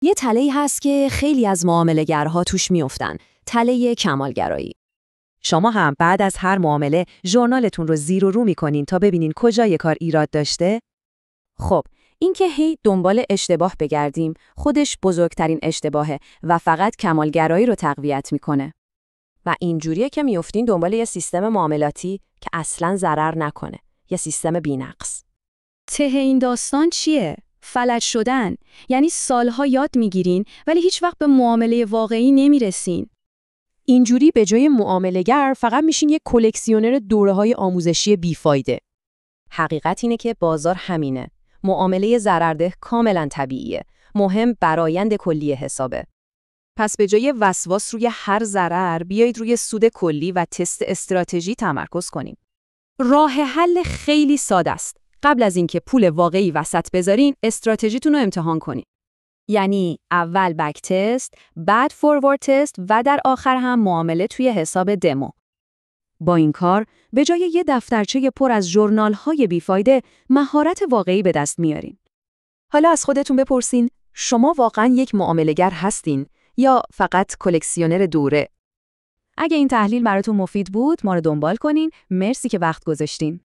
یه تله‌ای هست که خیلی از معامله‌گرها توش میافتن، تله کمالگرایی. شما هم بعد از هر معامله ژورنالتون رو زیر و رو می‌کنین تا ببینین کجای کار ایراد داشته؟ خب، اینکه هی دنبال اشتباه بگردیم، خودش بزرگترین اشتباهه و فقط کمالگرایی رو تقویت میکنه. و اینجوریه که میافتین دنبال یه سیستم معاملاتی که اصلاً ضرر نکنه، یه سیستم بی‌نقص. ته این داستان چیه؟ فلج شدن. یعنی سالها یاد میگیرین ولی هیچ وقت به معامله واقعی نمیرسین. اینجوری به جای معامله‌گر فقط میشین یک کلکسیونر دوره‌های آموزشی بیفایده. حقیقت اینه که بازار همینه. معامله ضررده کاملا طبیعیه. مهم برآیند کلی حسابه. پس به جای وسواس روی هر ضرر، بیایید روی سود کلی و تست استراتژی تمرکز کنیم. راه حل خیلی ساده است. قبل از اینکه پول واقعی وسط بذارین، استراتژیتون رو امتحان کنین. یعنی اول بک تست، بعد فوروارد تست و در آخر هم معامله توی حساب دمو. با این کار، به جای یه دفترچه پر از ژورنال‌های بیفایده، مهارت واقعی به دست میارین. حالا از خودتون بپرسین، شما واقعاً یک معامله‌گر هستین یا فقط کلکسیونر دوره؟ اگه این تحلیل براتون مفید بود، ما رو دنبال کنین. مرسی که وقت گذاشتین.